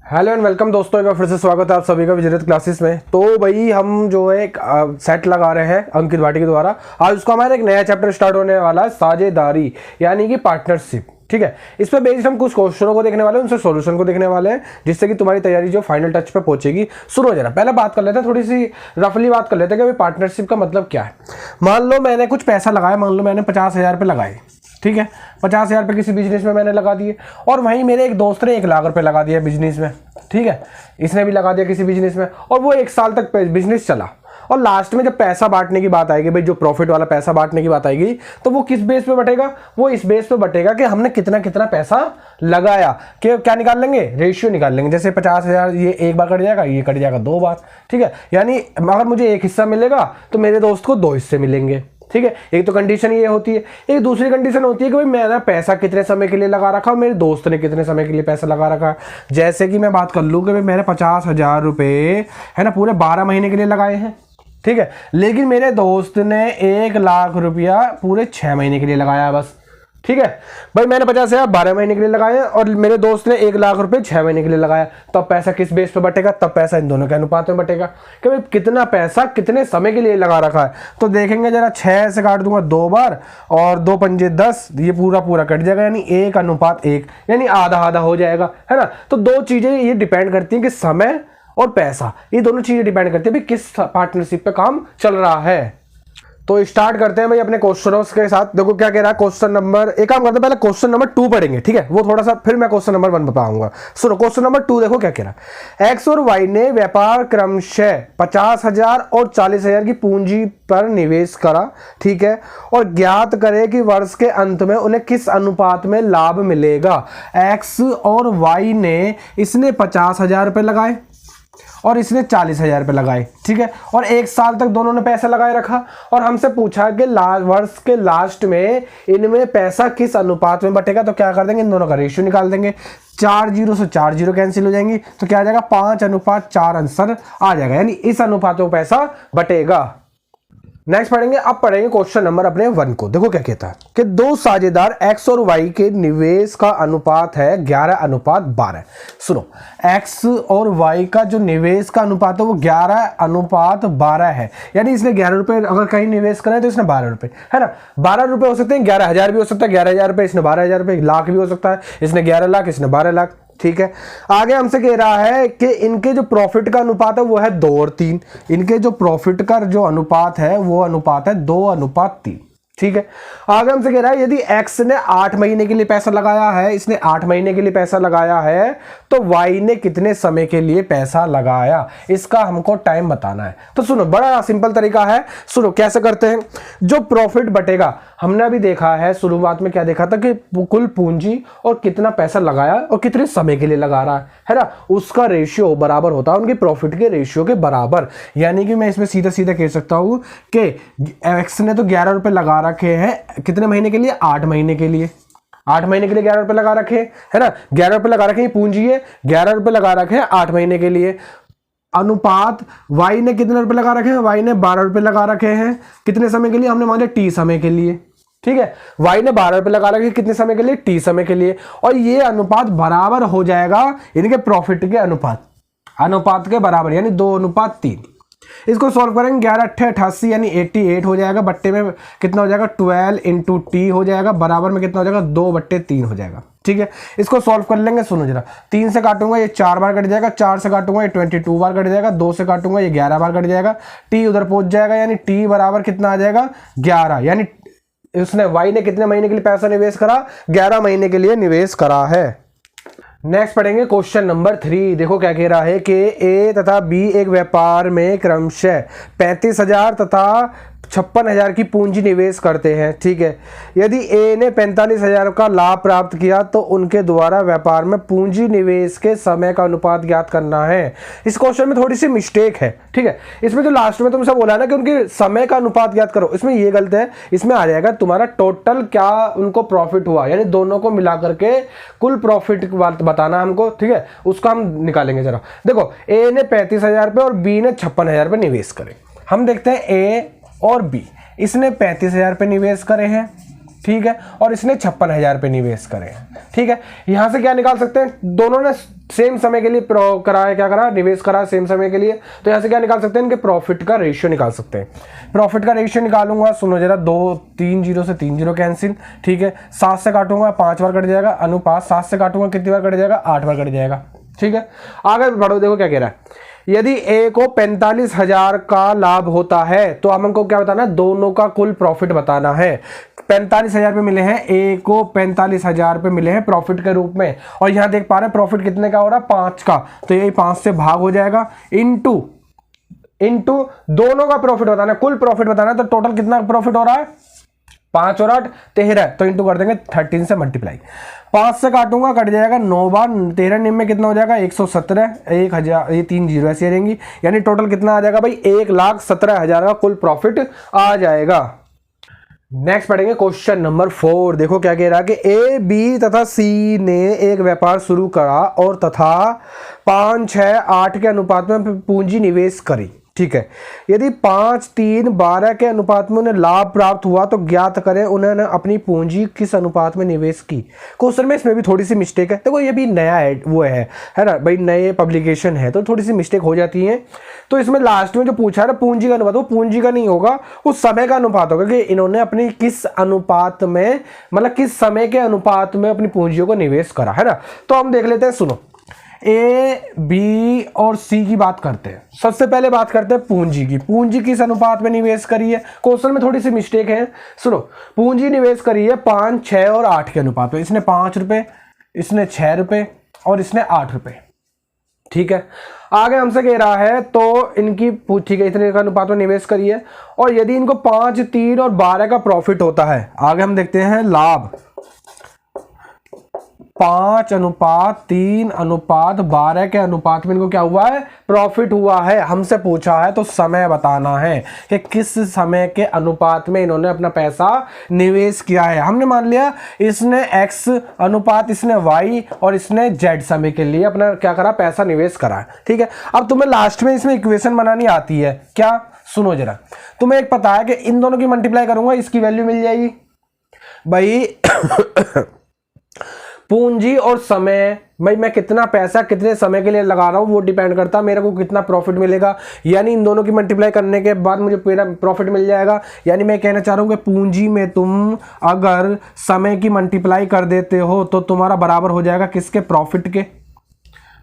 Hello and welcome दोस्तों, एक बार फिर से स्वागत है आप सभी का विजयरथ क्लासेस में। तो भाई हम जो है एक सेट लगा रहे हैं अंकित भाटी के द्वारा। आज उसका हमारा एक नया चैप्टर स्टार्ट होने वाला है, साझेदारी यानी कि पार्टनरशिप। ठीक है, इस पर बेस्ड हम कुछ क्वेश्चनों को देखने वाले हैं, उनसे सॉल्यूशन को देखने वाले हैं, जिससे कि तुम्हारी तैयारी जो फाइनल टच पे पहुंचेगी। सुनो जरा, पहले बात कर लेते हैं, थोड़ी सी रफली बात कर लेते हैं कि पार्टनरशिप का मतलब क्या है। मान लो मैंने कुछ पैसा लगाया, मान लो मैंने 50,000 रुपये लगाए। ठीक है, 50,000 रुपये किसी बिजनेस में मैंने लगा दिए, और वहीं मेरे एक दोस्त ने 1,00,000 रुपये लगा दिया बिजनेस में। ठीक है, इसने भी लगा दिया किसी बिजनेस में, और वो 1 साल तक बिजनेस चला। और लास्ट में जब पैसा बांटने की बात आएगी, भाई जो प्रॉफिट वाला पैसा बांटने की बात आएगी, तो वो किस बेस पे बटेगा? वो इस बेस पे बटेगा कि हमने कितना कितना पैसा लगाया। कि क्या निकाल लेंगे? रेशियो निकाल लेंगे। जैसे 50,000 ये एक बार कट जाएगा, ये कट जाएगा 2 बार। ठीक है, यानी अगर मुझे 1 हिस्सा मिलेगा तो मेरे दोस्त को 2 हिस्से मिलेंगे। ठीक है, एक तो कंडीशन ये होती है। एक दूसरी कंडीशन होती है कि भाई मैंने पैसा कितने समय के लिए लगा रखा और मेरे दोस्त ने कितने समय के लिए पैसा लगा रखा। जैसे कि मैं बात कर लूँ कि भाई मैंने 50,000 रुपये है ना पूरे 12 महीने के लिए लगाए हैं। ठीक है, लेकिन मेरे दोस्त ने 1,00,000 रुपया पूरे 6 महीने के लिए लगाया बस। ठीक है भाई, मैंने 50,000 12 महीने के लिए लगाए और मेरे दोस्त ने 1,00,000 रुपये 6 महीने के लिए लगाया। तब पैसा किस बेस पे बटेगा? तब पैसा इन दोनों के अनुपात में बटेगा कि भाई कितना पैसा कितने समय के लिए लगा रखा है। तो देखेंगे जरा, 6 से काट दूंगा 2 बार और 2 पंजे 10, ये पूरा पूरा कट जाएगा, यानी 1:1, यानी आधा आधा हो जाएगा, है ना। तो 2 चीजें ये डिपेंड करती हैं कि समय और पैसा, ये दोनों चीजें डिपेंड करती है भाई किस पार्टनरशिप पे काम चल रहा है। तो स्टार्ट करते हैं भाई अपने क्वेश्चनों के साथ। देखो क्या कह रहा है क्वेश्चन नंबर, एक काम करते हैं पहले क्वेश्चन नंबर 2 पढ़ेंगे। ठीक है, वो थोड़ा सा फिर मैं क्वेश्चन नंबर 1 बताऊंगा। सुनो क्वेश्चन नंबर 2, देखो क्या कह रहा है। एक्स और वाई ने व्यापार क्रमशः 50,000 और 40,000 की पूंजी पर निवेश करा। ठीक है, और ज्ञात करे कि वर्ष के अंत में उन्हें किस अनुपात में लाभ मिलेगा। एक्स और वाई ने, इसने 50,000 रुपये लगाए और इसने 40,000 रुपये लगाए। ठीक है, और 1 साल तक दोनों ने पैसा लगाए रखा, और हमसे पूछा कि वर्ष के लास्ट में इनमें पैसा किस अनुपात में बटेगा। तो क्या कर देंगे, इन दोनों का रेशियो निकाल देंगे। 4 जीरो से 4 जीरो कैंसिल हो जाएंगी, तो क्या आ जाएगा 5:4 आंसर आ जाएगा, यानी इस अनुपात में पैसा बटेगा। नेक्स्ट पढ़ेंगे, अब पढ़ेंगे क्वेश्चन नंबर अपने 1 को। देखो क्या कहता है कि 2 साझेदार एक्स और वाई के निवेश का अनुपात है 11:12। सुनो, एक्स और वाई का जो निवेश का अनुपात है वो 11:12 है, यानी इसने 11 रुपये अगर कहीं निवेश करें तो इसने 12 रुपये, है ना। 12 रुपये हो सकते हैं, 11,000 भी हो सकता है, 11,000 रुपये इसने 12,000 रुपये, लाख भी हो सकता है, इसने 11 लाख इसने 12 लाख। ठीक है, आगे हमसे कह रहा है कि इनके जो प्रॉफिट का अनुपात है वो है 2 और 3। इनके जो प्रॉफिट का जो अनुपात है वो अनुपात है 2:3। ठीक है, आगे हमसे कह रहा है यदि एक्स ने 8 महीने के लिए पैसा लगाया है, इसने 8 महीने के लिए पैसा लगाया है, तो वाई ने कितने समय के लिए पैसा लगाया, इसका हमको टाइम बताना है। तो सुनो, बड़ा सिंपल तरीका है। सुनो कैसे करते हैं। जो प्रॉफिट बटेगा, हमने अभी देखा है शुरुआत में क्या देखा था कि कुल पूंजी और कितना पैसा लगाया और कितने समय के लिए लगा रहा है ना, उसका रेशियो बराबर होता है उनके प्रॉफिट के रेशियो के बराबर। यानी कि मैं इसमें सीधा सीधा कह सकता हूं कि एक्स ने तो 11 रुपये लगा रखे हैं, कितने महीने के लिए? 8 महीने के लिए। 8 महीने के लिए 11 रुपये लगा रखे, है ना। 11 रुपये लगा रखे, पूंजी है, 11 रुपये लगा रखे हैं 8 महीने के लिए। अनुपात, वाई ने कितने रुपए लगा रखे हैं? वाई ने 12 रुपये लगा रखे हैं, कितने समय के लिए? हमने मान लिया टी समय के लिए। ठीक है, वाई ने 12 रुपये लगा रखे कितने समय के लिए? टी समय के लिए। और ये अनुपात बराबर हो जाएगा इनके प्रॉफिट के अनुपात के बराबर, यानी 2:3। इसको सॉल्व करेंगे, 11×8 = 88, यानी 88 हो जाएगा। बट्टे में कितना हो जाएगा? 12 × t हो जाएगा, बराबर में कितना हो जाएगा? 2/3 हो जाएगा। ठीक है, इसको सॉल्व कर लेंगे। सुनो जरा, 3 से काटूंगा ये 4 बार कट जाएगा, 4 से काटूंगा ये 22 बार कट जाएगा, 2 से काटूंगा ये 11 बार कट जाएगा, t उधर पहुंच जाएगा, यानी t बराबर कितना आ जाएगा? 11। यानी उसने, वाई ने कितने महीने के लिए पैसा निवेश करा? 11 महीने के लिए निवेश करा है। नेक्स्ट पढ़ेंगे क्वेश्चन नंबर 3। देखो क्या कह रहा है कि ए तथा बी एक व्यापार में क्रमशः 35,000 तथा 56,000 की पूंजी निवेश करते हैं। ठीक है, यदि ए ने 45,000 का लाभ प्राप्त किया तो उनके द्वारा व्यापार में पूंजी निवेश के समय का अनुपात ज्ञात करना है। इस क्वेश्चन में थोड़ी सी मिस्टेक है। ठीक है, इसमें जो लास्ट में तुमसे बोला ना कि उनके समय का अनुपात ज्ञात करो, इसमें ये गलत है। इसमें आ जाएगा तुम्हारा टोटल क्या उनको प्रॉफिट हुआ, यानी दोनों को मिला करके कुल प्रॉफिट बताना हमको। ठीक है, उसका हम निकालेंगे जरा। देखो, ए ने 35,000 रुपये और बी ने 56,000 रुपये निवेश करे। हम देखते हैं ए और बी, इसने 35,000 रुपये निवेश करे हैं, ठीक है, और इसने 56,000 रुपये निवेश करे, ठीक है। यहाँ से क्या निकाल सकते हैं, दोनों ने सेम समय के लिए कराया, क्या करा, निवेश करा सेम समय के लिए, तो यहाँ से क्या निकाल सकते हैं, इनके प्रॉफिट का रेशियो निकाल सकते हैं। प्रॉफिट का रेशियो निकालूंगा, सुनो जरा, 3 जीरो से 3 जीरो कैंसिल, ठीक है। 7 से काटूंगा 5 बार कट जाएगा, अनुपात 7 से काटूंगा कितनी बार कट जाएगा, 8 बार कट जाएगा, ठीक है। आगे बढ़ो, देखो क्या कह रहा है, यदि ए को 45,000 का लाभ होता है तो हमको क्या बताना है, दोनों का कुल प्रॉफिट बताना है। 45,000 रुपये मिले हैं, ए को 45,000 रुपये मिले हैं प्रॉफिट के रूप में, और यहाँ देख पा रहे हैं प्रॉफिट कितने का हो रहा है, 5 का, तो यही 5 से भाग हो जाएगा, इनटू दोनों का प्रॉफिट बताना है, कुल प्रॉफिट बताना है, तो टोटल कितना प्रॉफिट हो रहा है, 5 और 8 13, तो इंटू कर देंगे 13 से मल्टीप्लाई। 5 से काटूंगा, कट जाएगा 9 बार, 13 निम में कितना हो जाएगा, 117, 1000, ये 3 जीरो ऐसे रहेंगी, यानी टोटल कितना आ जाएगा भाई, 1,17,000 का कुल प्रॉफिट आ जाएगा। नेक्स्ट पढ़ेंगे क्वेश्चन नंबर 4। देखो क्या कह रहा है कि ए, बी तथा सी ने एक व्यापार शुरू करा और तथा 5, 6, 8 के अनुपात में पूंजी निवेश करी, ठीक है। यदि 5, 3, 12 के अनुपात में उन्हें लाभ प्राप्त हुआ तो ज्ञात करें उन्होंने अपनी पूंजी किस अनुपात में निवेश की। क्वेश्चन में इसमें भी थोड़ी सी मिस्टेक है, देखो ये भी नया है, वो है ना भाई, नए पब्लिकेशन है तो थोड़ी सी मिस्टेक हो जाती है। तो इसमें लास्ट में जो पूछा है ना पूंजी का अनुपात, वो पूंजी का नहीं होगा, उस समय का अनुपात होगा कि इन्होंने अपनी किस अनुपात में, मतलब किस समय के अनुपात में अपनी पूंजियों को निवेश करा, है ना। तो हम देख लेते हैं, सुनो, ए, बी और सी की बात करते हैं। सबसे पहले बात करते हैं पूंजी की, पूंजी किस अनुपात में निवेश करी है, क्वेश्चन में थोड़ी सी मिस्टेक है। सुनो, पूंजी निवेश करी है 5, 6 और 8 के अनुपात में, इसने 5 रुपये, इसने 6 रुपये और इसने 8 रुपये, ठीक है। आगे हमसे कह रहा है तो इनकी, ठीक है, इतने का अनुपात में निवेश करी है, और यदि इनको 5, 3 और 12 का प्रॉफिट होता है, आगे हम देखते हैं लाभ 5:3:12 के अनुपात में इनको क्या हुआ है, प्रॉफिट हुआ है। हमसे पूछा है तो समय बताना है कि किस समय के अनुपात में इन्होंने अपना पैसा निवेश किया है। हमने मान लिया इसने x अनुपात, इसने y और इसने z समय के लिए अपना क्या करा, पैसा निवेश करा, ठीक है। अब तुम्हें लास्ट में इसमें इक्वेशन बनानी आती है क्या, सुनो जरा, तुम्हें एक पता है कि इन दोनों की मल्टीप्लाई करूंगा, इसकी वैल्यू मिल जाएगी भाई। पूंजी और समय, भाई मैं कितना पैसा कितने समय के लिए लगा रहा हूं वो डिपेंड करता है मेरे को कितना प्रॉफिट मिलेगा, यानी इन दोनों की मल्टीप्लाई करने के बाद मुझे पूरा प्रॉफिट मिल जाएगा। यानी मैं कहना चाह रहा हूं कि पूंजी में तुम अगर समय की मल्टीप्लाई कर देते हो तो तुम्हारा बराबर हो जाएगा किसके, प्रॉफिट के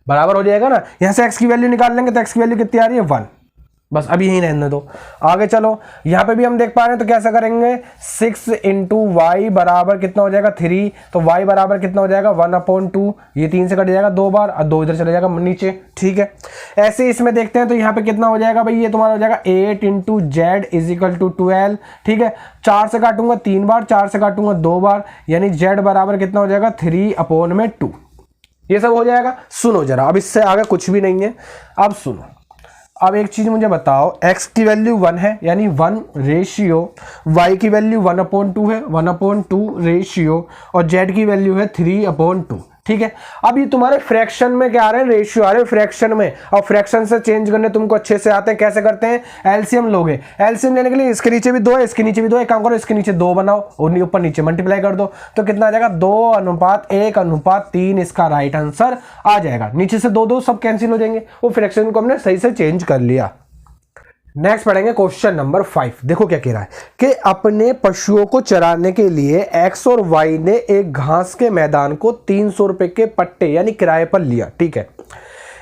बराबर हो जाएगा ना। यहां से x की वैल्यू निकाल लेंगे तो x की वैल्यू कितनी आ रही है, 1। बस अभी यहीं रहने दो, आगे चलो। यहाँ पे भी हम देख पा रहे हैं तो कैसा करेंगे, 6 इंटू वाई बराबर कितना हो जाएगा, 3, तो y बराबर कितना हो जाएगा, 1/2, ये 3 से कट जाएगा 2 बार और 2 इधर चले जाएगा नीचे, ठीक है। ऐसे इसमें देखते हैं तो यहाँ पे कितना हो जाएगा भाई, ये तुम्हारा हो जाएगा 8 इंटू जेड इजिकल टू 12, ठीक है। 4 से काटूंगा 3 बार, 4 से काटूंगा 2 बार, यानी z बराबर कितना हो जाएगा, 3/2, ये सब हो जाएगा। सुनो जरा, अब इससे आगे कुछ भी नहीं है। अब सुनो, अब एक चीज मुझे बताओ, x की वैल्यू 1 है यानी 1 रेशियो, y की वैल्यू 1/2 है 1/2 रेशियो, और z की वैल्यू है 3/2, ठीक है। अब ये तुम्हारे फ्रैक्शन में क्या आ रहे हैं, रेशियो आ रहे हैं फ्रैक्शन में, और फ्रैक्शन से चेंज करने तुमको अच्छे से आते हैं। कैसे करते हैं, एलसीएम लोगे, एलसीएम लेने के लिए इसके नीचे भी 2 है, इसके नीचे भी 2 है, एक काम करो इसके नीचे 2 बनाओ और ऊपर नीचे मल्टीप्लाई कर दो, तो कितना आ जाएगा, 2:1:3 इसका राइट आंसर आ जाएगा। नीचे से 2 सब कैंसिल हो जाएंगे, वो फ्रैक्शन को हमने सही से चेंज कर लिया। नेक्स्ट पढ़ेंगे क्वेश्चन नंबर 5। देखो क्या कह रहा है कि अपने पशुओं को चराने के लिए x और y ने एक घास के मैदान को 300 रुपए के पट्टे यानी किराए पर लिया, ठीक है।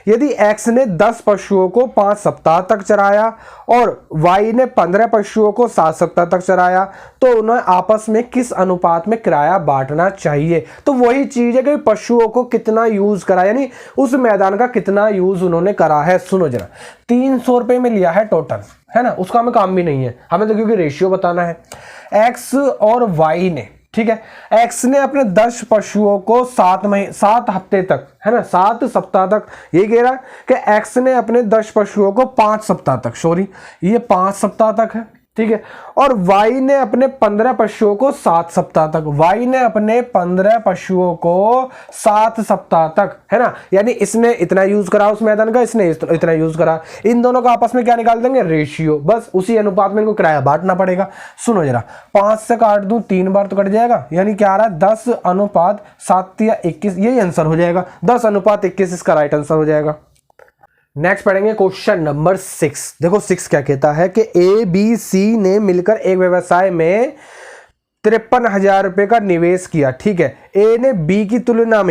यदि x ने 10 पशुओं को 5 सप्ताह तक चराया और y ने 15 पशुओं को 7 सप्ताह तक चराया तो उन्हें आपस में किस अनुपात में किराया बांटना चाहिए। तो वही चीज है कि पशुओं को कितना यूज करा, यानी उस मैदान का कितना यूज उन्होंने करा है। सुनो जरा, 300 रुपए में लिया है टोटल, है ना, उसका हमें काम भी नहीं है, हमें तो क्योंकि रेशियो बताना है। x और y ने, ठीक है, x ने अपने 10 पशुओं को 7 हफ्ते तक, है ना, 7 सप्ताह तक, ये कह रहा है कि x ने अपने 10 पशुओं को 5 सप्ताह तक, सॉरी ये 5 सप्ताह तक है, ठीक है। और वाई ने अपने 15 पशुओं को 7 सप्ताह तक, वाई ने अपने 15 पशुओं को 7 सप्ताह तक, है ना, यानी इसने इतना यूज करा उस मैदान का, इसने इतना यूज करा, इन दोनों का आपस में क्या निकाल देंगे, रेशियो, बस उसी अनुपात में इनको किराया बांटना पड़ेगा। सुनो जरा, 5 से काट दूं 3 बार तो कट जाएगा, यानी क्या आ रहा है 10:7 या 21, यही आंसर हो जाएगा, 10:21 इसका राइट आंसर हो जाएगा। नेक्स्ट पढ़ेंगे क्वेश्चन नंबर 6। देखो 6 क्या कहता है कि ए बी सी ने मिलकर एक व्यवसाय में 53,000 रुपए का निवेश किया, ठीक है। ए ने बी की तुलना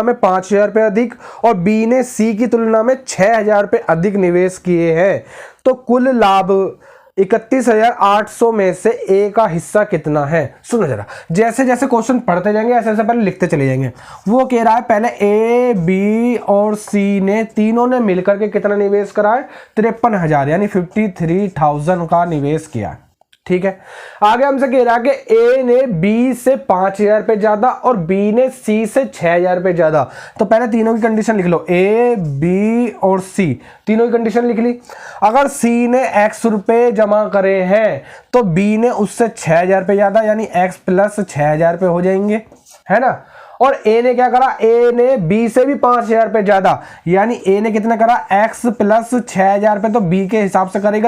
में 5,000 रुपए अधिक और बी ने सी की तुलना में 6,000 रुपए अधिक निवेश किए हैं, तो कुल लाभ 31,800 में से ए का हिस्सा कितना है। सुनो जरा, जैसे जैसे क्वेश्चन पढ़ते जाएंगे ऐसे ऐसे पहले लिखते चले जाएंगे। वो कह रहा है पहले ए बी और सी ने तीनों ने मिलकर के कितना निवेश करा है, 53,000 यानी 53,000 का निवेश किया, ठीक है। आगे हमसे कह रहा है कि ए ने बी से 5,000 रुपए ज्यादा और बी ने सी से 6,000 रुपए ज्यादा, तो पहले तीनों की कंडीशन लिख लो, ए बी और सी तीनों की कंडीशन लिख ली। अगर सी ने x रुपए जमा करे हैं तो बी ने उससे 6,000 रुपए ज्यादा यानी x प्लस 6,000 रुपए हो जाएंगे, है ना। और ए ने क्या करा, ए ने बी से भी 5,000 रुपए ज्यादा, यानी ए ने कितना करा x प्लस 6,000 रुपए, तो बी के हिसाब से करे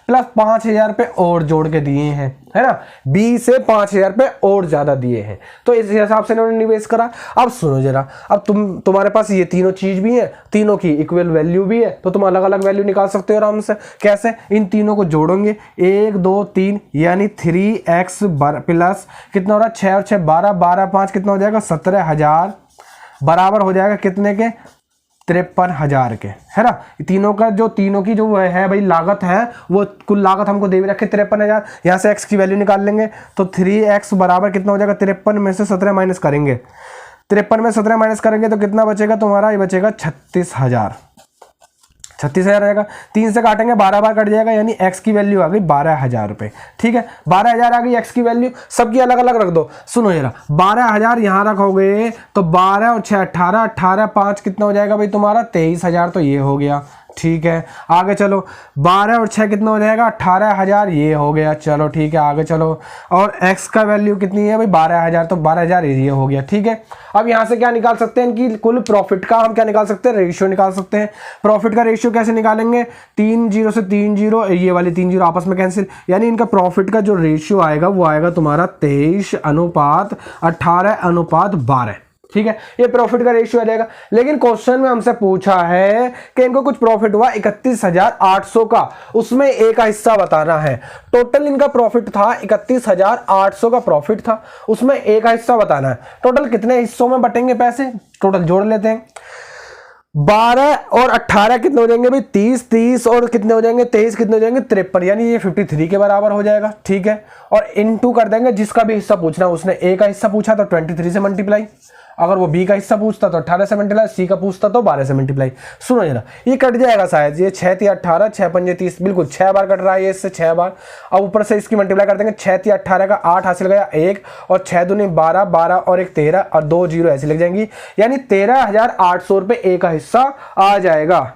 प्लस 5,000 रुपए और जोड़ के दिए हैं, है ना, बी से 5,000 रुपए और ज्यादा दिए हैं, तो इस हिसाब से इन्होंने निवेश करा। अब सुनो जरा, अब तुम्हारे पास ये तीनों चीज भी है, तीनों की इक्वल वैल्यू भी है, तो तुम अलग अलग वैल्यू निकाल सकते हो आराम से। कैसे, इन तीनों को जोड़ोगे 1 2 3 यानी 3x प्लस कितना हो रहा है 6 और 6 12, 12 5 कितना हो जाएगा 17,000 बराबर हो जाएगा कितने के 53,000 के, है ना। तीनों की जो है भाई लागत है, वो कुल लागत हमको दे रखे 53,000, यहाँ से x की वैल्यू निकाल लेंगे तो 3x बराबर कितना हो जाएगा 53 में से 17 माइनस करेंगे, 53 में 17 माइनस करेंगे तो कितना बचेगा तुम्हारा, ये बचेगा 36,000 रहेगा। 3 से काटेंगे 12 बार कट जाएगा, यानी x की वैल्यू आ गई 12,000 रुपए, ठीक है। 12,000 आ गई x की वैल्यू, सबकी अलग अलग रख दो। सुनो जरा, 12,000 यहाँ रखोगे तो 12 और 6 18, 18 5 कितना हो जाएगा भाई तुम्हारा 23,000, तो ये हो गया, ठीक है। आगे चलो, 12 और 6 कितना हो जाएगा 18,000, ये हो गया, चलो ठीक है। आगे चलो, और x का वैल्यू कितनी है भाई 12,000, तो 12,000 ये हो गया, ठीक है। अब यहाँ से क्या निकाल सकते हैं, इनकी कुल प्रॉफिट का हम क्या निकाल सकते हैं, रेशियो निकाल सकते हैं। प्रॉफिट का रेशियो कैसे निकालेंगे, 3 0 से 3 0, ये वाली 3 0 आपस में कैंसिल, यानी इनका प्रॉफिट का जो रेशियो आएगा वो आएगा तुम्हारा 23:18:12, ठीक है। ये प्रॉफिट का रेशियो आ जाएगा। लेकिन क्वेश्चन में हमसे पूछा है कि इनको कुछ प्रॉफिट हुआ 31,800 का, उसमें ए का हिस्सा बताना है। टोटल इनका प्रॉफिट था 31,800 का प्रॉफिट था, उसमें ए का हिस्सा बताना है। टोटल कितने हिस्सों में बटेंगे पैसे, टोटल जोड़ लेते हैं। 12 और 18 कितने हो जाएंगे भाई 30, 30 और कितने हो जाएंगे 23, कितने हो जाएंगे 53, यानी ये 53 के बराबर हो जाएगा, ठीक है। और इनटू कर देंगे, जिसका भी हिस्सा पूछना, उसने ए का हिस्सा पूछा तो 23 से मल्टीप्लाई, अगर वो बी का हिस्सा पूछता तो 18 से मल्टीप्लाई, सी का पूछता तो 12 से मल्टीप्लाई। सुनो जरा, ये कट जाएगा शायद, ये 6 3 18, 6 5 30, बिल्कुल 6 बार कट रहा है ये, इससे 6 बार। अब ऊपर से इसकी मल्टीप्लाई कर देंगे, 6 3 18 का 8 हासिल गया 1, और 6 दूनी 12, 12 और 1 13, और 2 0 ऐसी लग जाएंगी, यानी 13,800 रुपए ए का हिस्सा आ जाएगा।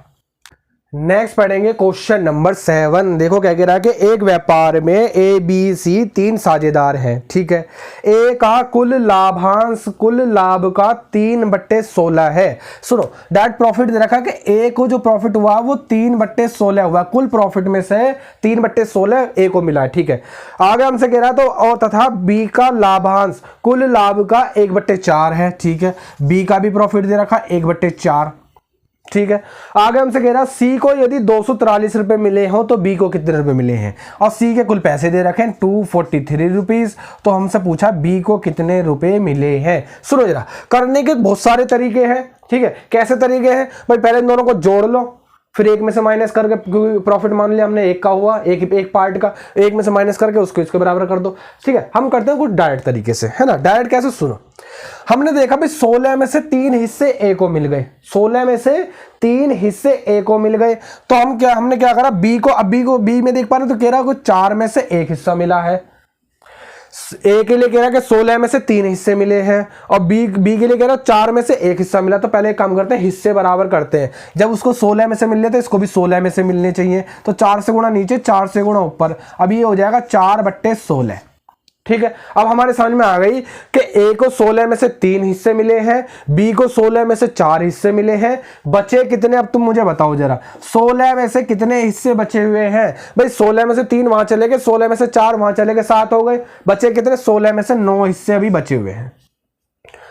नेक्स्ट पढ़ेंगे क्वेश्चन नंबर 7। देखो क्या कह रहा है कि एक व्यापार में ए बी सी 3 साझेदार हैं, ठीक है। ए का कुल लाभांश, कुल लाभ का 3/16 है। सुनो, डायरेक्ट प्रॉफिट दे रखा है कि ए को जो प्रॉफिट हुआ वो 3/16 हुआ, कुल प्रॉफिट में से 3/16 ए को मिला है, ठीक है। आगे हमसे कह रहा है तो और तथा बी का लाभांश कुल लाभ का 1/4 है, ठीक है। बी का भी प्रॉफिट दे रखा 1/4, ठीक है। आगे हमसे कह रहा है सी को यदि 243 रुपए मिले हो तो बी को कितने रुपए मिले हैं, और सी के कुल पैसे दे रखे हैं 243 रुपीज, तो हमसे पूछा बी को कितने रुपए मिले हैं। सुनो जरा, करने के बहुत सारे तरीके हैं, ठीक है। कैसे तरीके हैं भाई, पहले इन दोनों को जोड़ लो, फिर एक में से माइनस करके, प्रॉफिट मान लिया हमने एक का हुआ, एक पार्ट का, एक में से माइनस करके उसको इसके बराबर कर दो, ठीक है। हम करते हैं कुछ डायरेक्ट तरीके से, है ना। डायरेक्ट कैसे, सुनो, हमने देखा भाई 16 में से 3 हिस्से ए को मिल गए, 16 में से 3 हिस्से ए को मिल गए, तो हमने क्या करा, बी को, अब बी में देख पा रहे तो कह रहा है 4 में से 1 हिस्सा मिला है। ए के लिए कह रहा है कि 16 में से 3 हिस्से मिले हैं और बी के लिए कह रहा है 4 में से 1 हिस्सा मिला। तो पहले एक काम करते हैं, हिस्से बराबर करते हैं। जब उसको 16 में से मिल रहे थे, इसको भी 16 में से मिलने चाहिए। तो 4 से गुणा नीचे, 4 से गुणा ऊपर। अब ये हो जाएगा 4/16। ठीक है, अब हमारे समझ में आ गई कि ए को 16 में से 3 हिस्से मिले हैं, बी को 16 में से 4 हिस्से मिले हैं। बचे कितने, अब तुम मुझे बताओ जरा, 16 में से कितने हिस्से बचे हुए हैं? भाई 16 में से 3 वहां चले गए, 16 में से 4 वहां चले गए, 7 हो गए। बचे कितने? 16 में से 9 हिस्से अभी बचे हुए हैं।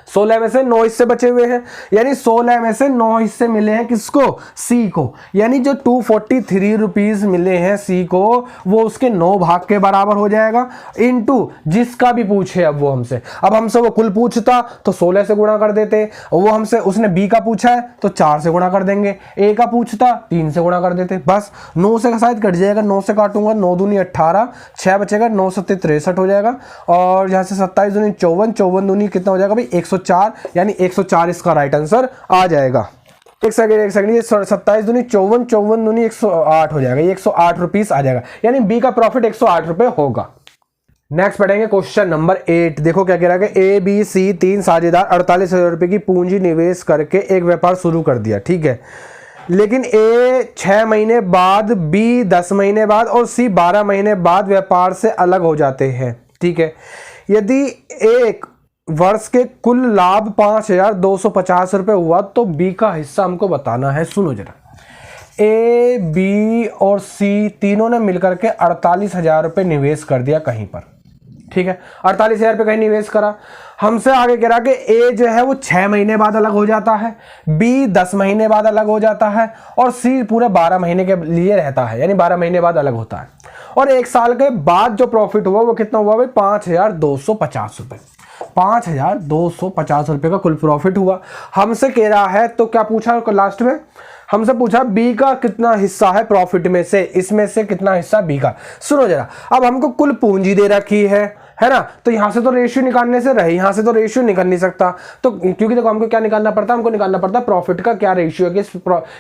16 में से 9 हिस्से बचे हुए हैं, यानी 16 में से 9 हिस्से मिले हैं किसको? सी को। यानी जो 243 रुपीज मिले हैं सी को, वो उसके 9 भाग के बराबर हो जाएगा, इनटू जिसका भी पूछे अब वो हमसे। अब हमसे वो कुल पूछता तो 16 से गुणा कर देते, वो हमसे, उसने बी का पूछा है तो 4 से गुणा कर देंगे, ए का पूछता 3 से गुणा कर देते, बस। 9 से शायद कट जाएगा, 9 से काटूंगा, 9 दूनी 18, 6 बचेगा, 9 सत्ते 63 हो जाएगा। और यहाँ से 27 दूनी 54, 54 दूनी कितना हो जाएगा भाई? 104, यानी 104 इसका राइट आंसर आ जाएगा। एक सेकंड, ये 27 दूनी 54, 54 दूनी 108 हो जाएगा, ये 108 रुपीस आ जाएगा, यानी बी का प्रॉफिट 108 रुपए होगा। नेक्स्ट पढ़ेंगे क्वेश्चन नंबर 8। देखो क्या कह रहा है, ए बी सी 3 साझेदार 48,000 रुपए की पूंजी निवेश करके एक व्यापार शुरू कर दिया। ठीक है, लेकिन ए 6 महीने बाद, बी 10 महीने बाद और सी 12 महीने बाद व्यापार से अलग हो जाते हैं। ठीक है, यदि एक वर्ष के कुल लाभ 5,250 रुपए हुआ तो बी का हिस्सा हमको बताना है। सुनो जरा, ए बी और सी तीनों ने मिलकर के 48,000 रुपए निवेश कर दिया कहीं पर। ठीक है, 48,000 रुपए कहीं निवेश करा। हमसे आगे कह रहा कि ए जो है वो 6 महीने बाद अलग हो जाता है, बी 10 महीने बाद अलग हो जाता है और सी पूरे 12 महीने के लिए रहता है, यानी 12 महीने बाद अलग होता है। और 1 साल के बाद जो प्रॉफिट हुआ वो कितना हुआ भाई? 5,250 रुपए। 5,250 रुपए का कुल प्रॉफिट हुआ। हमसे कह रहा है, तो क्या पूछा लास्ट में? हमसे पूछा बी का कितना हिस्सा है प्रॉफिट में से, इसमें से कितना हिस्सा बी का। सुनो जरा, अब हमको कुल पूंजी दे रखी है ना, तो यहां से तो रेशियो निकालने से रहे, यहां से तो रेशियो निकल नहीं सकता। तो क्योंकि देखो हमको क्या निकालना पड़ता है, हमको निकालना पड़ता है प्रॉफिट का क्या रेशियो है,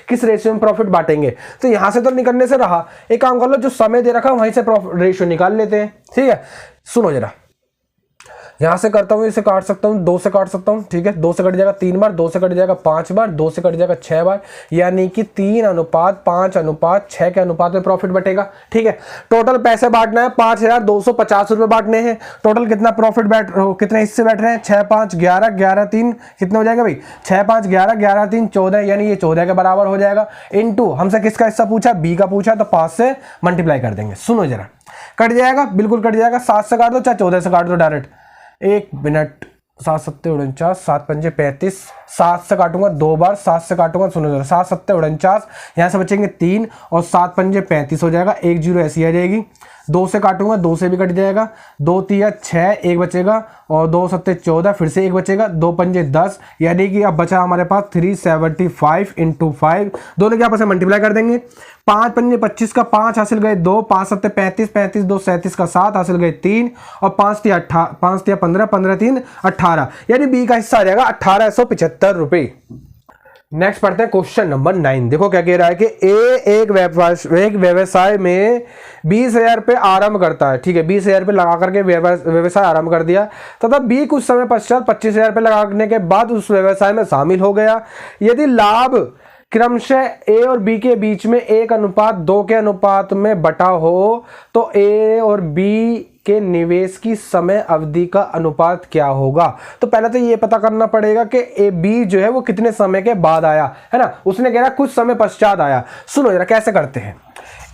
किस रेशियो में प्रॉफिट बांटेंगे। तो यहां से तो निकलने से रहा, एक काम कर लो, जो समय दे रखा है वहीं से रेशियो निकाल लेते हैं। ठीक है, सुनो जरा, यहां से करता हूं, इसे काट सकता हूं, 2 से काट सकता हूं। ठीक है, 2 से कट जाएगा 3 बार, 2 से कट जाएगा 5 बार, 2 से कट जाएगा 6 बार, यानी कि 3:5:6 के अनुपात में प्रॉफिट बटेगा। ठीक है, टोटल पैसे बांटना है, 5,250 रुपए बांटने हैं। टोटल कितना प्रॉफिट कितने हिस्से बैठ रहे हैं? 6 5 11, 11 3 कितने हो जाएगा भाई? 6 5 11, 11 3 14, यानी ये 14 के बराबर हो जाएगा। इनटू हमसे किसका हिस्सा पूछा? बी का पूछा, तो 5 से मल्टीप्लाई कर देंगे। सुनो जरा, कट जाएगा, बिल्कुल कट जाएगा। 7 से काट दो चाहे 14 से काट दो डायरेक्ट। 1 मिनट, 7 7 49, 7 5 35, 7 से काटूंगा 2 बार, 7 से काटूंगा, सुनो जरा, 7 7 49, यहाँ से बचेंगे 3 और 7 5 35 हो जाएगा, 1 0 ऐसी आ जाएगी। 2 से काटूंगा, 2 से भी कट जाएगा, 2 3 6, 1 बचेगा और 2 7 14, फिर से 1 बचेगा, 2 5 10, यानी कि अब बचा हमारे पास 375 × 5, दोनों के आपस में मल्टीप्लाई कर देंगे। 5 5 25 का 5 हासिल गए 2, 5 7 35, 35 2 37 का 7 हासिल गए 3 और 5 3 15, 15 3 18, यानी बी का हिस्सा आ जाएगा 1,875 रुपए। नेक्स्ट पढ़ते हैं क्वेश्चन नंबर 9। देखो क्या कह रहा है कि ए एक व्यवसाय में 20,000 रुपये आरंभ करता है। ठीक है, 20,000 रुपये लगा करके व्यवसाय आरंभ कर दिया, तथा बी कुछ समय पश्चात 25,000 रुपये लगाने के बाद उस व्यवसाय में शामिल हो गया। यदि लाभ क्रमशः ए और बी के बीच में 1:2 के अनुपात में बटा हो तो ए और बी के निवेश की समय अवधि का अनुपात क्या होगा? तो पहले तो ये पता करना पड़ेगा कि ए बी जो है वो कितने समय के बाद आया है ना, उसने कह रहा कुछ समय पश्चात आया। सुनो जरा कैसे करते हैं,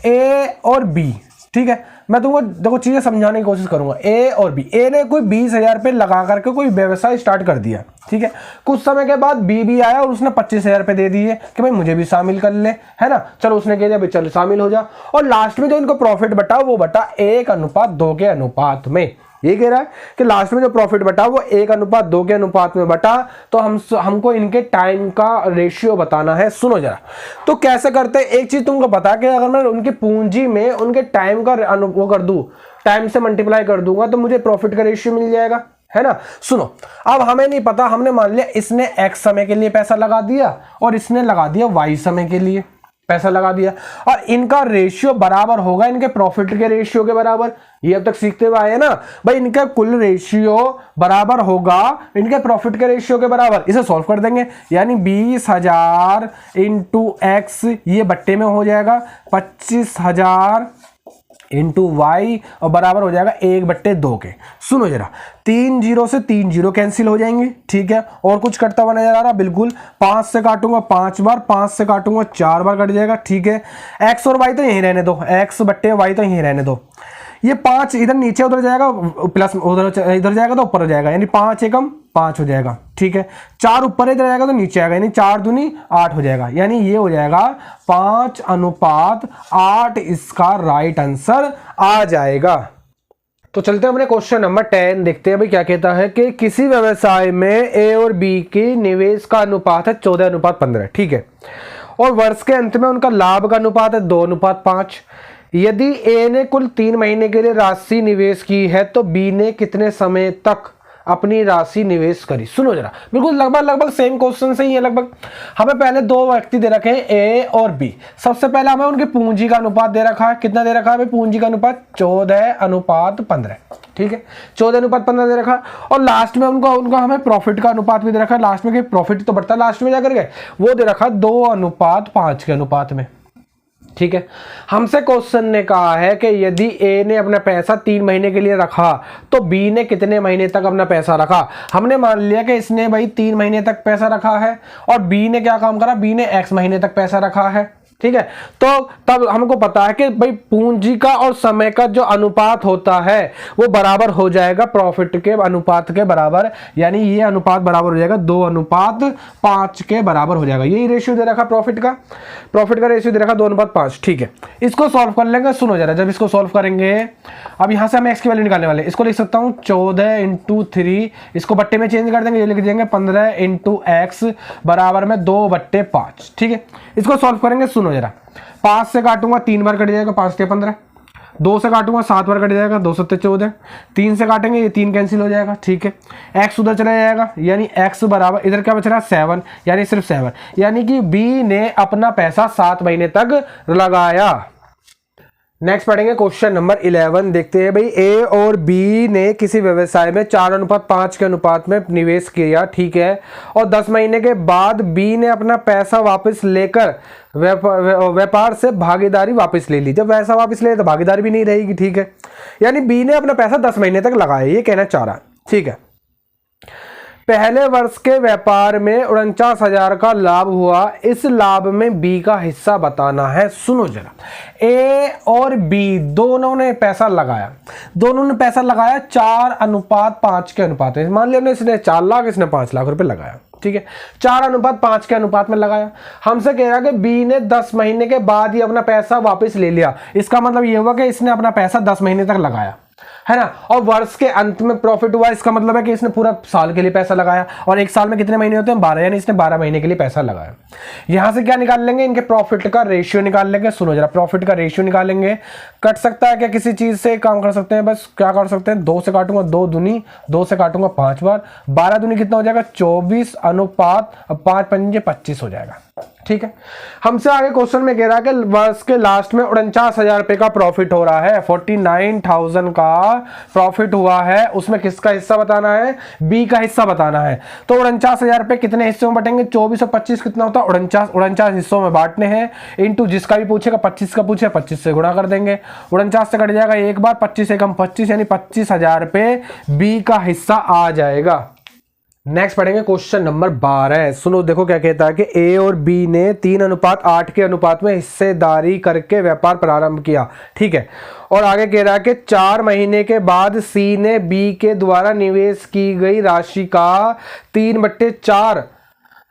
ए और बी। ठीक है, मैं तुमको देखो चीजें समझाने की कोशिश करूंगा। ए और बी, ए ने कोई 20,000 रुपये लगा करके कोई व्यवसाय स्टार्ट कर दिया। ठीक है, कुछ समय के बाद बी भी आया और उसने 25,000 रुपये दे दिए कि भाई मुझे भी शामिल कर ले, है ना। चलो उसने कह दिया भाई चलो शामिल हो जा, और लास्ट में जो इनको प्रॉफिट बटा वो बटा 1:2 के अनुपात में। ये कह रहा है कि लास्ट में जो प्रॉफिट बटा वो 1:2 के अनुपात में बटा, तो हमको इनके टाइम का रेशियो बताना है। सुनो जरा, तो कैसे करते हैं, एक चीज तुमको बता के अगर मैं उनकी पूंजी में उनके टाइम का वो कर दूं, टाइम से मल्टीप्लाई कर दूंगा तो मुझे प्रॉफिट का रेशियो मिल जाएगा, है ना। सुनो, अब हमें नहीं पता, हमने मान लिया इसने x समय के लिए पैसा लगा दिया और इसने लगा दिया y समय के लिए। पैसा लगा दिया, और इनका रेशियो बराबर होगा इनके प्रॉफिट के रेशियो के बराबर। ये अब तक सीखते हुए आए हैं ना भाई, इनका कुल रेशियो बराबर होगा इनके प्रॉफिट के रेशियो के बराबर। इसे सॉल्व कर देंगे, यानी 20,000 इंटू एक्स, ये बट्टे में हो जाएगा 25,000 इंटू वाई, और बराबर हो जाएगा 1/2 के। सुनो जरा, 3 जीरो से 3 जीरो कैंसिल हो जाएंगे, ठीक है। और कुछ कटता हुआ नजर आ रहा, बिल्कुल। 5 से काटूंगा 5 बार, 5 से काटूंगा 4 बार कट जाएगा, ठीक है। एक्स और वाई तो यहीं रहने दो, एक्स बट्टे वाई तो यहीं रहने दो। ये 5 इधर नीचे उधर जाएगा, प्लस उधर इधर जाएगा तो ऊपर हो जाएगा, यानी 5 एकम 5 हो जाएगा, ठीक है। 4 ऊपर इधर जाएगा तो नीचे आएगा, यानी 4 दूनी 8 हो जाएगा, यानी ये हो जाएगा 5:8। इसका राइट आंसर आ जाएगा। तो चलते हैं अपने क्वेश्चन नंबर 10 देखते हैं भाई क्या कहता है कि किसी व्यवसाय में ए और बी की निवेश का अनुपात है 14:15, ठीक है। और वर्ष के अंत में उनका लाभ का अनुपात है 2:5। यदि ए ने कुल 3 महीने के लिए राशि निवेश की है तो बी ने कितने समय तक अपनी राशि निवेश करी। सुनो जरा, बिल्कुल लगभग सेम क्वेश्चन से ही है लगभग। हमें पहले 2 व्यक्ति दे रखे हैं ए और बी। सबसे पहले हमें उनकी पूंजी का अनुपात दे रखा है, कितना दे रखा है भाई, पूंजी का अनुपात 14:15, ठीक है। 14:15 दे रखा, और लास्ट में उनका हमें प्रॉफिट का अनुपात भी दे रखा है। लास्ट में प्रॉफिट तो बढ़ता है लास्ट में जाकर के, वो दे रखा 2:5 के अनुपात में, ठीक है। हमसे क्वेश्चन ने कहा है कि यदि ए ने अपना पैसा 3 महीने के लिए रखा तो बी ने कितने महीने तक अपना पैसा रखा। हमने मान लिया कि इसने भाई 3 महीने तक पैसा रखा है, और बी ने क्या काम करा, बी ने x महीने तक पैसा रखा है, ठीक है। तो तब हमको पता है कि भाई पूंजी का और समय का जो अनुपात होता है वो बराबर हो जाएगा प्रॉफिट के अनुपात के बराबर, यानी ये अनुपात बराबर हो जाएगा 2:5 के बराबर हो जाएगा। यही रेशियो दे रखा प्रॉफिट का रेशियो दे रखा 2:5, ठीक है। इसको सॉल्व कर लेंगे। सुनो जरा, जब इसको सॉल्व करेंगे, अब यहां से हम एक्स की वैल्यू निकालने वाले, इसको लिख सकता हूं 14 × 3, इसको बट्टे में चेंज कर देंगे, ये लिख देंगे 15 × x बराबर में 2/5, ठीक है। इसको सॉल्व करेंगे। सुनो जरा, 5 से काटूंगा 3 बार कट जाएगा, 5 × 15। 2 से काटूंगा 7 बार कट जाएगा, 2 × 7 14। 3 से काटेंगे, ये 3 कैंसिल हो जाएगा, ठीक है। x उधर चला जाएगा, यानी x बराबर इधर क्या बच रहा है 7, यानी सिर्फ 7, यानी कि b ने अपना पैसा 7 महीने तक लगाया। नेक्स्ट पढ़ेंगे क्वेश्चन नंबर 11 देखते हैं भाई, ए और बी ने किसी व्यवसाय में 4:5 के अनुपात में निवेश किया, ठीक है। और 10 महीने के बाद बी ने अपना पैसा वापस लेकर व्यापार से भागीदारी वापस ले ली। जब पैसा वापस ले तो भागीदारी भी नहीं रहेगी, ठीक है। यानी बी ने अपना पैसा 10 महीने तक लगाया, ये कहना चाह रहा है, ठीक है। पहले वर्ष के व्यापार में 49,000 का लाभ हुआ, इस लाभ में बी का हिस्सा बताना है। सुनो जरा, ए और बी दोनों ने पैसा लगाया, 4:5 के अनुपात में। मान लिया इसने 4 लाख, इसने 5 लाख रुपए लगाया, ठीक है। 4:5 के अनुपात में लगाया। हमसे कह रहा है कि बी ने 10 महीने के बाद ही अपना पैसा वापस ले लिया। इसका मतलब ये हुआ कि इसने अपना पैसा 10 महीने तक लगाया, है ना। और वर्ष के अंत में प्रॉफिट हुआ, इसका मतलब है कि इसने पूरा साल के लिए पैसा लगाया, और एक साल में कितने महीने होते हैं 12, यानी इसने 12 महीने के लिए पैसा लगाया। यहां से क्या निकाल लेंगे, इनके प्रॉफिट का रेशियो निकाल लेंगे। सुनो जरा, प्रॉफिट का रेशियो निकालेंगे। कट सकता है क्या किसी चीज से, काम कर सकते हैं, बस क्या कर सकते हैं, 2 से काटूंगा 2 दूनी, 2 से काटूंगा 5 बार, 12 दूनी कितना हो जाएगा 24:5 पंजे 25 हो जाएगा, ठीक है। हमसे आगे क्वेश्चन में कह रहा है कि वर्ष के लास्ट में 49,000 रुपए का प्रॉफिट हो रहा है, 49,000 का प्रॉफिट हुआ है, उसमें किसका हिस्सा बताना है, बी का हिस्सा बताना है। तो 49,000 रुपए कितने हिस्सों में बटेंगे, 24 और 25 कितना होता है 49 हिस्सों में बांटने हैं, इंटू जिसका भी पूछेगा 25 का पूछे 25 से गुणा कर देंगे। 49 से कट जाएगा एक बार, 25 एकम 25, यानी 25,000 रुपए बी का हिस्सा आ जाएगा। नेक्स्ट पढ़ेंगे क्वेश्चन नंबर 12। सुनो देखो क्या कहता है कि ए और बी ने 3:8 के अनुपात में हिस्सेदारी करके व्यापार प्रारंभ किया, ठीक है। और आगे कह रहा है कि 4 महीने के बाद सी ने बी के द्वारा निवेश की गई राशि का 3/4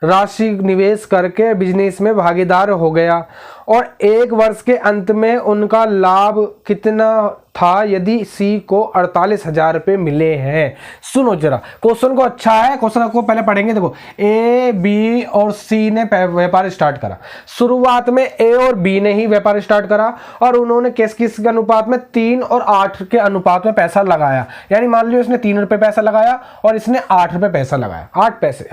राशि निवेश करके बिजनेस में भागीदार हो गया, और 1 वर्ष के अंत में उनका लाभ कितना था यदि सी को 48,000 रुपये मिले हैं। सुनो जरा, क्वेश्चन को अच्छा है, क्वेश्चन को पहले पढ़ेंगे। देखो, ए बी और सी ने व्यापार स्टार्ट करा। शुरुआत में ए और बी ने ही व्यापार स्टार्ट करा और उन्होंने किस किस के अनुपात में, 3 और 8 के अनुपात में पैसा लगाया। यानी मान लो इसने 3 रुपये पैसा लगाया और इसने 8 रुपये पैसा लगाया,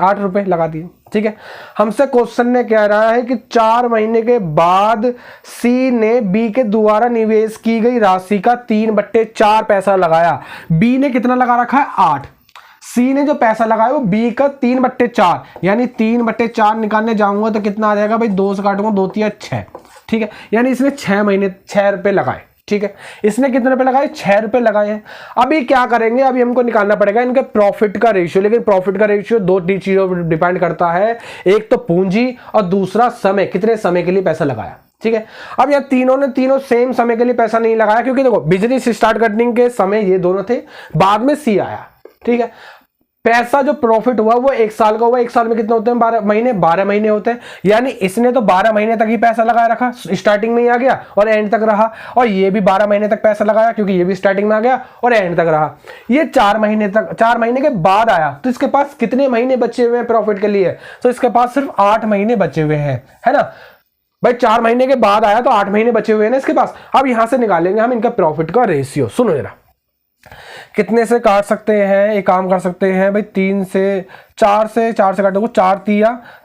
8 रुपये लगा दिए। ठीक है, हमसे क्वेश्चन ने कह रहा है कि 4 महीने के बाद सी ने बी के द्वारा निवेश की गई राशि का 3/4 पैसा लगाया। बी ने कितना लगा रखा है, 8। सी ने जो पैसा लगाया वो बी का 3/4, यानी 3/4 निकालने जाऊंगा तो कितना आ जाएगा भाई, 2 से काटूंगा 2 3 6। ठीक है, यानी इसने 6 महीने 6 रुपये लगाए। ठीक है, इसने कितने रुपए लगाए, 6 रुपए लगाए हैं। अभी क्या करेंगे, अभी हमको निकालना पड़ेगा इनके प्रॉफिट का रेशियो। लेकिन प्रॉफिट का रेशियो 2 चीजों पर डिपेंड करता है, एक तो पूंजी और दूसरा समय, कितने समय के लिए पैसा लगाया। ठीक है, अब यहाँ तीनों सेम समय के लिए पैसा नहीं लगाया, क्योंकि देखो बिजनेस स्टार्ट करने के समय ये दोनों थे, बाद में सी आया। ठीक है, पैसा जो प्रॉफिट हुआ वो 1 साल का हुआ। 1 साल में कितने होते हैं, 12 महीने होते हैं। यानी इसने तो 12 महीने तक ही पैसा लगाया रखा, स्टार्टिंग में ही आ गया और एंड तक रहा। और ये भी 12 महीने तक पैसा लगाया, क्योंकि ये भी स्टार्टिंग में आ गया और एंड तक रहा। ये 4 महीने के बाद आया, तो इसके पास कितने महीने बचे हुए हैं प्रॉफिट के लिए, तो इसके पास सिर्फ 8 महीने बचे हुए हैं, है ना भाई। 4 महीने के बाद आया तो 8 महीने बचे हुए हैं ना इसके पास। अब यहां से निकालेंगे हम इनका प्रॉफिट का रेशियो। सुनो जरा, कितने से काट सकते हैं, एक काम कर सकते हैं भाई, 4 से काटूंगा,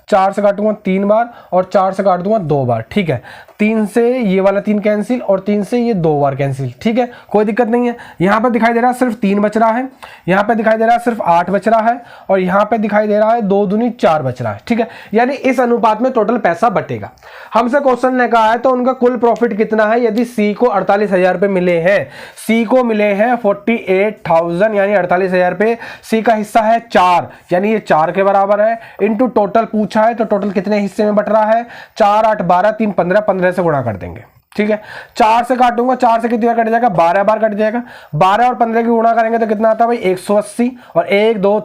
4 से काटूंगा 3 बार और 4 से काट दूंगा 2 बार। ठीक है, 3 से ये वाला 3 कैंसिल और 3 से ये 2 बार कैंसिल। ठीक है, कोई दिक्कत नहीं है। यहाँ पे दिखाई दे रहा है सिर्फ 3 बच रहा है, यहाँ पे दिखाई दे रहा है सिर्फ 8 बच रहा है और यहाँ पे दिखाई दे रहा है 2 दूनी 4 बच रहा है। ठीक है, यानी इस अनुपात में टोटल पैसा बटेगा। हमसे क्वेश्चन ने कहा है तो उनका कुल प्रॉफिट कितना है, यदि सी को 48,000 रुपये मिले हैं, सी को मिले हैं 48,000 यानी 48,000 रुपये। सी का हिस्सा है 4, यानी ये 4 के बराबर है, इंटू टोटल पूछा है तो टोटल कितने हिस्से में बट रहा है, 4 8 12 3 15, 15 से गुणा कर देंगे। ठीक है, 4 से काटूंगा, 4 से कितनी बार कट जाएगा, 12 बार कट जाएगा। 12 और 15 की गुणा करेंगे तो कितना आता है भाई, 180 और 1 2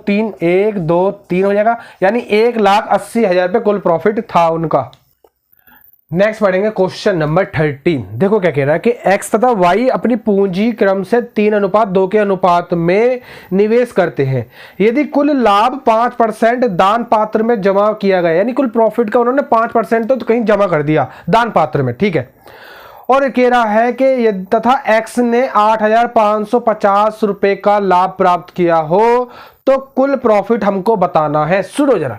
3 हो जाएगा, यानी 1,80,000 रुपये कुल प्रॉफिट था उनका। नेक्स्ट पढ़ेंगे क्वेश्चन नंबर 13। देखो क्या कह रहा है कि x तथा y अपनी पूंजी क्रम से 3:2 के अनुपात में निवेश करते हैं। यदि कुल लाभ 5% दान पात्र में जमा किया गया, यानी कुल प्रॉफिट का उन्होंने 5% तो कहीं जमा कर दिया दान पात्र में। ठीक है, और कह रहा है कि तथा x ने 8,550 रुपए का लाभ प्राप्त किया हो तो कुल प्रॉफिट हमको बताना है। सुनो जरा,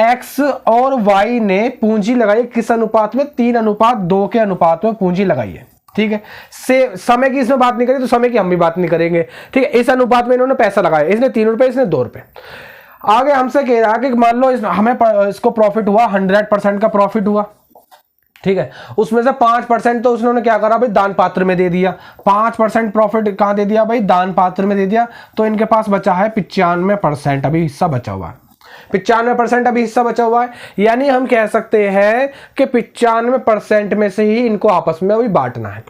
x और y ने पूंजी लगाई किस अनुपात में, 3:2 के अनुपात में पूंजी लगाई है। ठीक है, से समय की इसमें बात नहीं करी तो समय की हम भी बात नहीं करेंगे। ठीक है, इस अनुपात में इन्होंने पैसा लगाया, इसने 3 रुपए, इसने 2 रुपए। आगे हमसे कह रहा है कि मान लो हमें इसको प्रॉफिट हुआ, 100% का प्रॉफिट हुआ। ठीक है, उसमें से 5% तो उसने क्या करा भाई, दान पात्र में दे दिया। 5% प्रॉफिट कहां दे दिया भाई, दान पात्र में दे दिया। तो इनके पास बचा है 95% अभी हिस्सा बचा हुआ है, 95% अभी हिस्सा बचा हुआ है। यानी हम कह सकते हैं कि 95% में से ही इनको आपस में अभी बांटना है।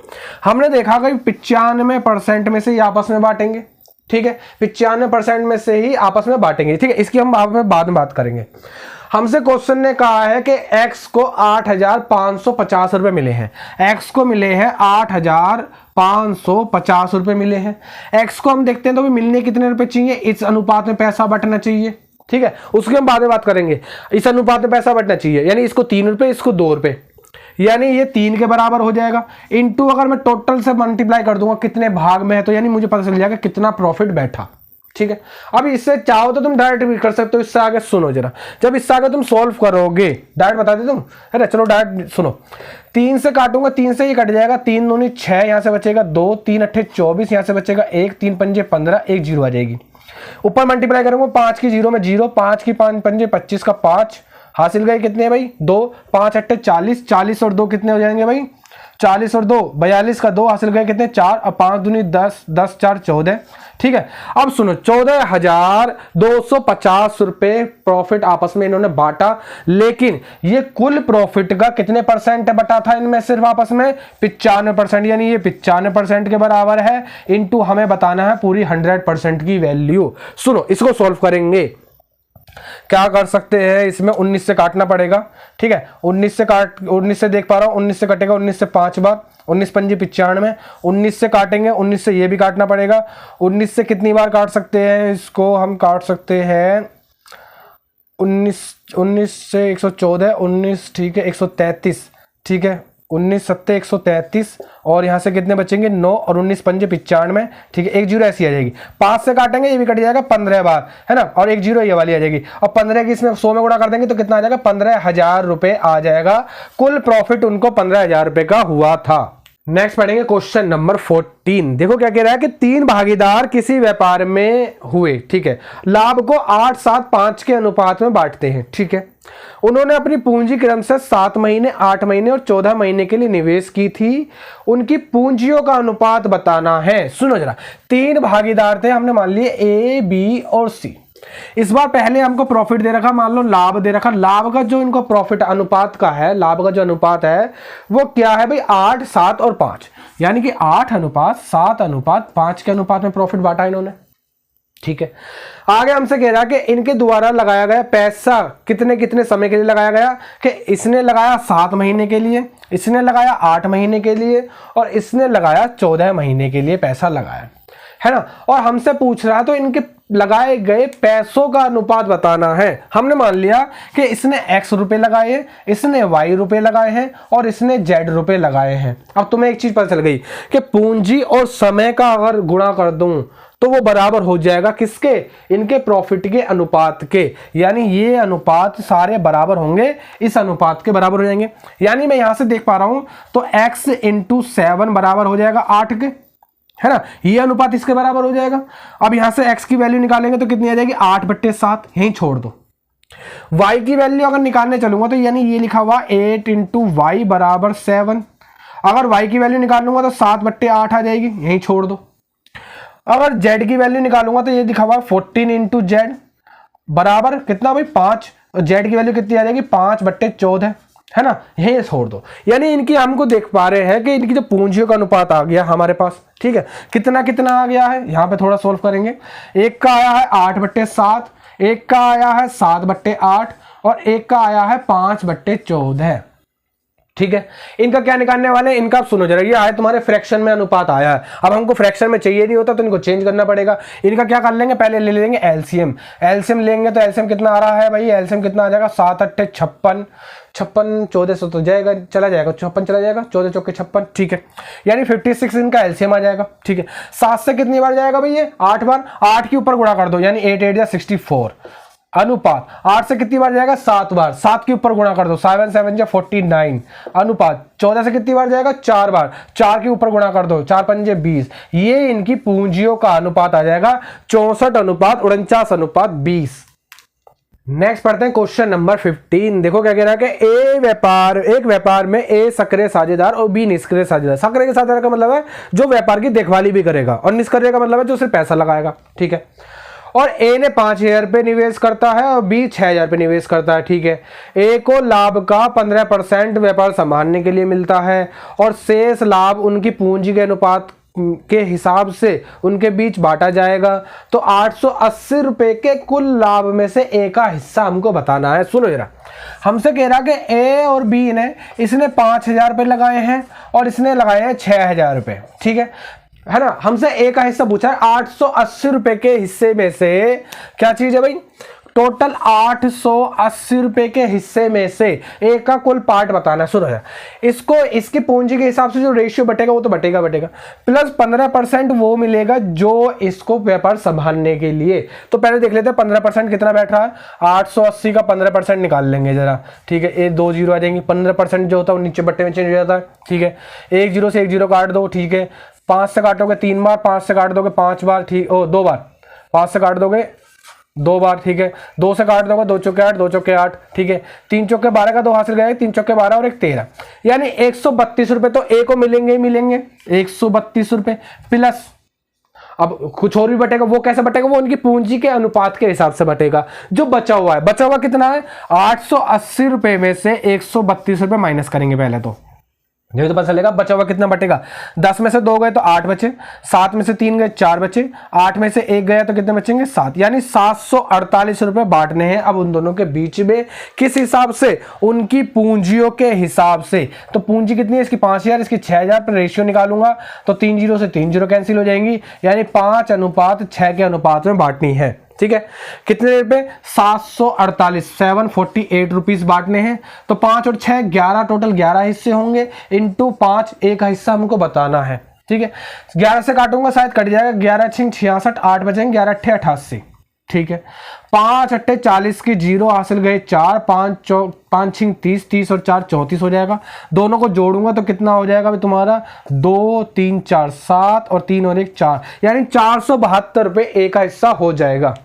हमने देखा कि 95% में से ही आपस में बांटेंगे। ठीक है, 95% में से ही आपस में बांटेंगे। ठीक है, इसकी हम बाद में बात करेंगे। हमसे क्वेश्चन ने कहा है कि x को 8,550 रुपए मिले हैं, x को मिले हैं 8,550 रुपए मिले हैं। x को हम देखते हैं तो भी मिलने कितने रुपए चाहिए, इस अनुपात में पैसा बटना चाहिए। ठीक है, उसकी हम बाद में बात करेंगे। इस अनुपात में पैसा बटना चाहिए, यानी इसको 3 रुपए, इसको 2 रुपए, यानी ये 3 के बराबर हो जाएगा। इंटू अगर मैं टोटल से मल्टीप्लाई कर दूंगा कितने भाग में है, तो यानी मुझे पता चल जाएगा कितना प्रॉफिट बैठा। ठीक है, अब इससे चाहो तो तुम डायरेक्ट भी कर सकते हो। इससे आगे सुनो जरा, जब इससे आगे तुम सॉल्व करोगे, डायरेक्ट बता दे तुम, अरे चलो डायरेक्ट सुनो। 3 से काटूंगा, 3 से ये कट जाएगा, 3 दूनी 6, यहां से बचेगा 2, 3 अट्ठे 24, यहां से बचेगा 1, 3 पंजे 15, 1 जीरो आ जाएगी। ऊपर मल्टीप्लाई करूंगा, 5 की 0 में 0, 5 की 5 पंजे 25 का 5 हासिल गए कितने भाई, 2, 5 अट्ठे 40, 40 और 2 कितने हो जाएंगे भाई, 40 और 2 42 का 2 हासिल गए कितने 4, और 5 दूनी 10, 10 4 14। ठीक है, अब सुनो, 14,250 रुपए प्रॉफिट आपस में इन्होंने बांटा, लेकिन ये कुल प्रॉफिट का कितने परसेंट बटा था इनमें, सिर्फ आपस में 95%, यानी ये 95% के बराबर है। इंटू हमें बताना है पूरी 100% की वैल्यू। सुनो, इसको सॉल्व करेंगे। क्या कर सकते हैं, इसमें 19 से काटना पड़ेगा। ठीक है, 19 से देख पा रहा हूँ, 19 से कटेगा, 19 से 5 बार, 19 पंजी 95, 19 से काटेंगे, 19 से ये भी काटना पड़ेगा। 19 से कितनी बार काट सकते हैं, इसको हम काट सकते हैं 19 से 114, 19 ठीक है 133, ठीक है 19 सत्ते 133, और यहाँ से कितने बचेंगे 9, और 19 पंजे 95, ठीक है 1 जीरो ऐसी आ जाएगी। 5 से काटेंगे, ये भी कट जाएगा 15 बार, है ना, और 1 जीरो ये वाली आ जाएगी, और 15 की इसमें 100 में गुणा कर देंगे तो कितना आ जाएगा 15,000 रुपए आ जाएगा। कुल प्रॉफिट उनको 15,000 रुपए का हुआ था। नेक्स्ट पढ़ेंगे क्वेश्चन नंबर 14। देखो क्या कह रहा है कि 3 भागीदार किसी व्यापार में हुए, ठीक है, लाभ को 8, 7, 5 के अनुपात में बांटते हैं। ठीक है, उन्होंने अपनी पूंजी क्रम से 7 महीने, 8 महीने और 14 महीने के लिए निवेश की थी। उनकी पूंजियों का अनुपात बताना है। सुनो जरा, 3 भागीदार थे, हमने मान लिए ए, बी और सी। इस बार पहले हमको प्रॉफिट दे रखा, मान लो लाभ दे रखा। लाभ का जो इनको प्रॉफिट अनुपात का है, लाभ का जो अनुपात है वो क्या है भाई 8, 7 और 5, यानी कि 8 अनुपात 7 अनुपात 5 के अनुपात में प्रॉफिट बांटा इन्होंने। ठीक है, आगे हमसे कह रहा कि इनके द्वारा लगाया गया पैसा कितने कितने समय के लिए लगाया गया, कि इसने लगाया 7 महीने के लिए, इसने लगाया 8 महीने के लिए, और इसने लगाया 14 महीने के लिए पैसा लगाया, है ना। और हमसे पूछ रहा तो इनके लगाए गए पैसों का अनुपात बताना है। हमने मान लिया कि इसने x रुपए लगाए हैं, इसने y रुपए लगाए हैं, और इसने z रुपए लगाए हैं। अब तुम्हें एक चीज पता चल गई कि पूंजी और समय का अगर गुणा कर दूं तो वो बराबर हो जाएगा किसके, इनके प्रॉफिट के अनुपात के, यानी ये अनुपात सारे बराबर होंगे, इस अनुपात के बराबर हो जाएंगे। यानी मैं यहां से देख पा रहा हूं तो x × 7 बराबर हो जाएगा 8 के, है ना, ये अनुपात इसके बराबर हो जाएगा। अब यहां से x की वैल्यू निकालेंगे तो कितनी आ जाएगी 8/7, यहीं छोड़ दो। y की वैल्यू अगर निकालने चलूंगा तो यानी ये लिखा हुआ 8 × y बराबर 7, अगर y की वैल्यू निकालूंगा तो 7/8 आ जाएगी, यहीं छोड़ दो। अगर z की वैल्यू निकालूंगा तो ये लिखा हुआ 14 × z बराबर कितना भाई 5, और z की वैल्यू कितनी आ जाएगी 5/14, है ना, यही छोड़ दो। यानी इनकी हमको देख पा रहे हैं कि इनकी जो पूंजियों का अनुपात आ गया हमारे पास। ठीक है, कितना कितना आ गया है, यहाँ पे थोड़ा सोल्व करेंगे। एक का आया है 8/7, एक का आया है 7/8, और एक का आया है 5/14। ठीक है, इनका क्या निकालने वाले हैं, इनका सुनो जरा, ये आया तुम्हारे फ्रैक्शन में अनुपात आया है। अब हमको फ्रैक्शन में चाहिए नहीं होता तो इनको चेंज करना पड़ेगा। इनका क्या कर लेंगे, पहले ले लेंगे एलसीएम। एलसीएम लेंगे तो एलसीएम कितना आ रहा है भाई, एलसीएम कितना आ जाएगा 7 8 56, 1400 तो जाएगा, चला जाएगा 56 चला जाएगा, 14 चौके 56। ठीक है, यानी 56 इनका एलसीएम आ जाएगा। ठीक है, 7 से कितनी बार जाएगा भाई ये 8 बार, 8 के ऊपर गुणा कर दो यानी 8 8 या 64 अनुपात। 8 से कितनी बार जाएगा 7 बार, 7 के ऊपर गुणा कर दो 7 7 या 49 अनुपात। 14 से कितनी बार जाएगा 4 बार, 4 के ऊपर गुणा कर दो 4 पंजे 20। ये इनकी पूंजियों का अनुपात आ जाएगा 64:49:20। नेक्स्ट पढ़ते हैं क्वेश्चन नंबर 15। देखो क्या कह रहा है कि एक व्यापार में ए सक्रिय साझेदार और बी निष्क्रिय साझेदार। सक्रिय साझेदार का मतलब है जो व्यापार की देखभाली भी करेगा, और निष्क्रिय का मतलब है जो सिर्फ पैसा लगाएगा। ठीक है, और ए ने 5,000 रुपये निवेश करता है और बी 6,000 रुपये निवेश करता है। ठीक है, ए को लाभ का 15% व्यापार संभालने के लिए मिलता है, और शेष लाभ उनकी पूंजी के अनुपात के हिसाब से उनके बीच बांटा जाएगा। तो 880 रुपए के कुल लाभ में से ए का हिस्सा हमको बताना है। सुनो जरा, हमसे कह रहा कि ए और बी ने, इसने 5,000 रुपये लगाए हैं और इसने लगाए हैं 6,000 रुपये। ठीक है ना, हमसे ए का हिस्सा पूछा है। 880 रुपए के हिस्से में से क्या चीज है भाई, टोटल 880 रुपए के हिस्से में से ए का कुल पार्ट बताना। सुनो यार, इसको इसकी पूंजी के हिसाब से जो रेशियो बटेगा वो तो बटेगा प्लस 15% वो मिलेगा जो इसको व्यापार संभालने के लिए। तो पहले देख लेते हैं 15% कितना बैठ रहा है। 880 का 15% निकाल लेंगे जरा। ठीक है, ये 2 जीरो आ जाएंगे। 15% जो होता है वो नीचे बट्टे में चेंज हो जाता है। ठीक है, 1 जीरो से 1 जीरो काट दो। ठीक है, 5 से काटोगे 3 बार, 5 से काट दोगे 5 बार। ठीक, 2 बार, 5 से काट दोगे 2 बार। ठीक है, 2 से काट दोगे 2 चौके 8, 2 चौके 8। ठीक है, 3 चौके 12 का 2 हासिल गया, 3 चौके 12 और 1 13, यानी 132 रुपए तो ए को मिलेंगे ही मिलेंगे। 132 रुपए प्लस, अब कुछ और भी बटेगा, वो कैसे बटेगा, वो उनकी पूंजी के अनुपात के हिसाब से बटेगा। जो बचा हुआ है, कितना है 880 रुपए में से 132 रुपए माइनस करेंगे पहले तो। ये तो पता चलेगा बचा हुआ कितना बटेगा। 10 में से 2 गए तो 8 बचे, 7 में से 3 गए 4 बचे, 8 में से 1 गया तो कितने बचेंगे 7, यानी 748 रुपए बांटने हैं अब उन दोनों के बीच में। किस हिसाब से? उनकी पूंजियों के हिसाब से। तो पूंजी कितनी है इसकी 5000, इसकी 6000 पर रेशियो निकालूंगा तो 3 जीरो से 3 जीरो कैंसिल हो जाएंगी, यानी 5:6 के अनुपात में बांटनी है। ठीक है, कितने रेट पे? 748 रुपीज बांटने हैं। तो 5 और 6 11, टोटल 11 हिस्से होंगे, इंटू 5 एक हिस्सा हमको बताना है। ठीक है, 11 से काटूंगा शायद कट जाएगा, 11 6 66, 8 बचेंगे, 11 8 88। ठीक है, 5 8 40 की जीरो हासिल गए 4, 5 6 30, 30 और 4 34 हो जाएगा। दोनों को जोड़ूंगा तो कितना हो जाएगा भाई तुम्हारा? 2 3 4 7 और 3 और 1 4, यानी 472 रुपए एक का हिस्सा हो जाएगा।